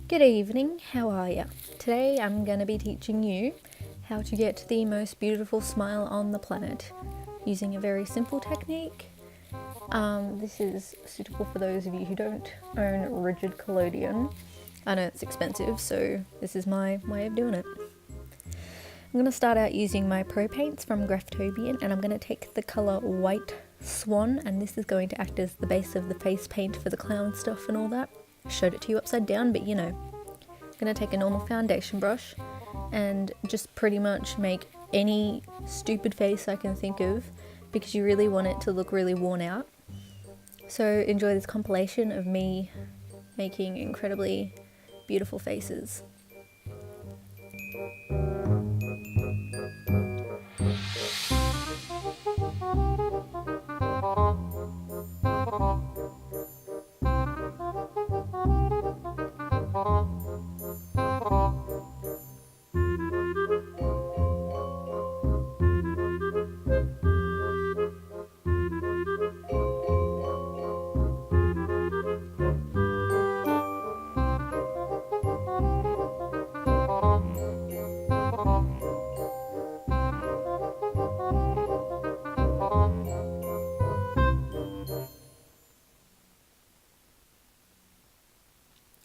Good evening, how are ya? Today I'm going to be teaching you how to get the most beautiful smile on the planet using a very simple technique. This is suitable for those of you who don't own rigid collodion. I know it's expensive, so this is my way of doing it. I'm going to start out using my Pro Paints from Graftobian, and I'm going to take the colour White Swan, and this is going to act as the base of the face paint for the clown stuff and all that. I showed it to you upside down, but you know. I'm going to take a normal foundation brush and just pretty much make any stupid face I can think of, because you really want it to look really worn out. So enjoy this compilation of me making incredibly beautiful faces.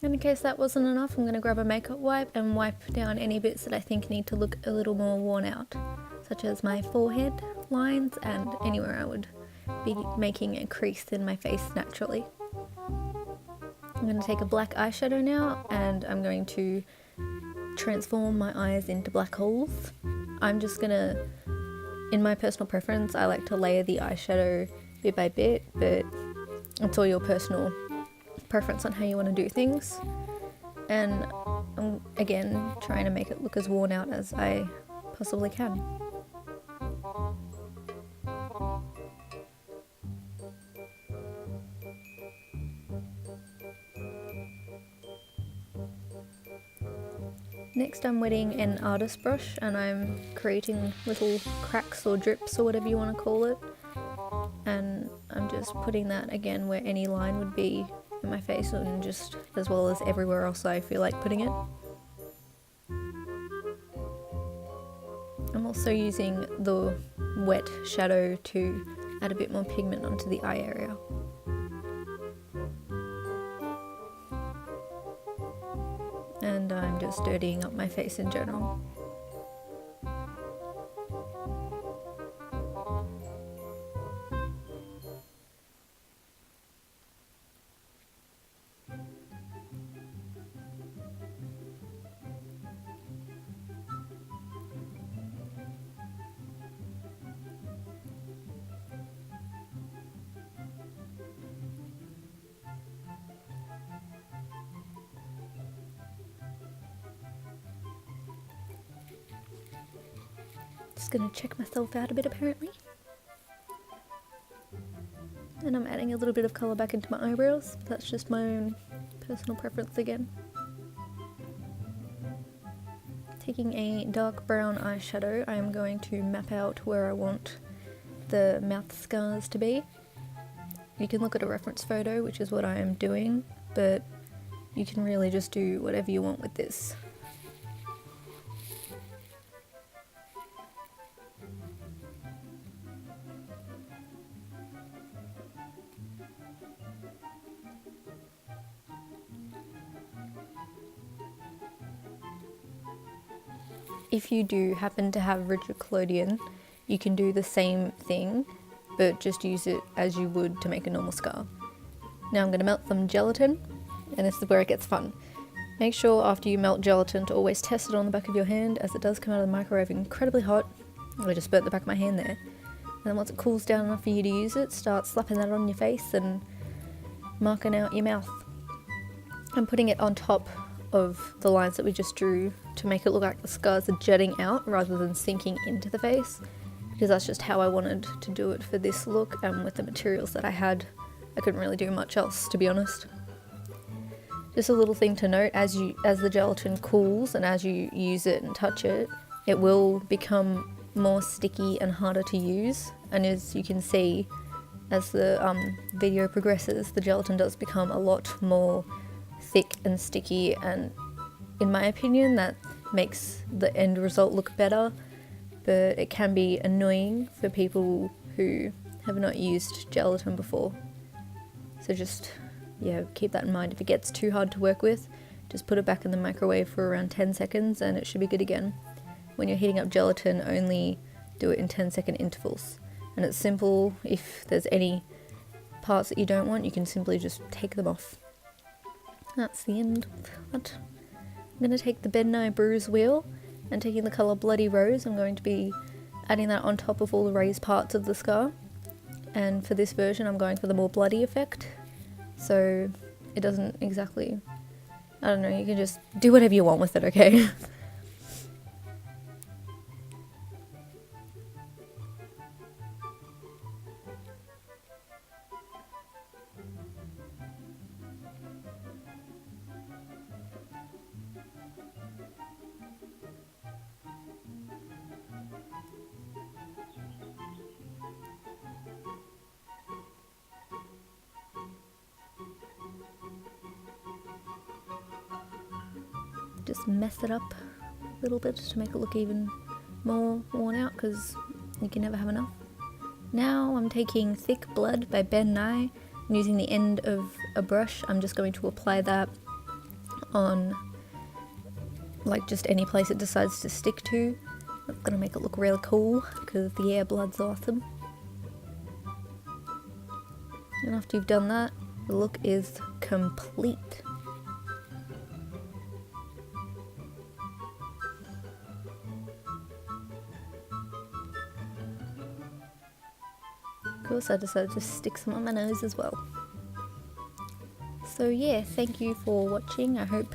And in case that wasn't enough, I'm going to grab a makeup wipe and wipe down any bits that I think need to look a little more worn out, such as my forehead lines and anywhere I would be making a crease in my face naturally. I'm going to take a black eyeshadow now, and I'm going to transform my eyes into black holes. I'm just going to, in my personal preference, I like to layer the eyeshadow bit by bit, but it's all your personal preference on how you want to do things. And I'm again trying to make it look as worn out as I possibly can. Next I'm wetting an artist brush and I'm creating little cracks or drips or whatever you want to call it, and I'm just putting that again where any line would be in my face, and just as well as everywhere else I feel like putting it. I'm also using the wet shadow to add a bit more pigment onto the eye area. And I'm just dirtying up my face in general. Just gonna check myself out a bit apparently. And I'm adding a little bit of colour back into my eyebrows. That's just my own personal preference again. Taking a dark brown eyeshadow, I am going to map out where I want the mouth scars to be. You can look at a reference photo, which is what I am doing, but you can really just do whatever you want with this. If you do happen to have rigid collodion, you can do the same thing, but just use it as you would to make a normal scar. Now I'm going to melt some gelatin, and this is where it gets fun. Make sure after you melt gelatin to always test it on the back of your hand, as it does come out of the microwave incredibly hot. I just burnt the back of my hand there. And then once it cools down enough for you to use it, start slapping that on your face and marking out your mouth. I'm putting it on top of the lines that we just drew to make it look like the scars are jutting out rather than sinking into the face, because that's just how I wanted to do it for this look, and with the materials that I had I couldn't really do much else, to be honest. Just a little thing to note, as the gelatin cools and as you use it and touch it, it will become more sticky and harder to use, and as you can see, as the video progresses, the gelatin does become a lot more thick and sticky, and in my opinion that makes the end result look better, but it can be annoying for people who have not used gelatin before. So just, yeah, keep that in mind. If it gets too hard to work with, just put it back in the microwave for around 10 seconds and it should be good again. When you're heating up gelatin, only do it in 10-second intervals. And it's simple. If there's any parts that you don't want, you can simply just take them off. That's the end of that. I'm going to take the Ben Nye Bruise wheel and taking the colour Bloody Rose, I'm going to be adding that on top of all the raised parts of the scar. And for this version I'm going for the more bloody effect, so it doesn't exactly, I don't know, you can just do whatever you want with it, okay? Just mess it up a little bit to make it look even more worn out, because you can never have enough. Now I'm taking Thick Blood by Ben Nye and using the end of a brush. I'm just going to apply that on like just any place it decides to stick to. That's gonna make it look really cool because the air blood's awesome. And after you've done that, the look is complete. Of course, I decided to stick some on my nose as well. So yeah, thank you for watching. I hope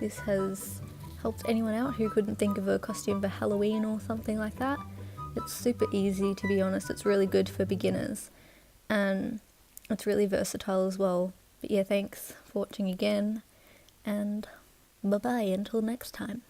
this has helped anyone out who couldn't think of a costume for Halloween or something like that. It's super easy, to be honest. It's really good for beginners and it's really versatile as well. But yeah, thanks for watching again, and bye bye until next time.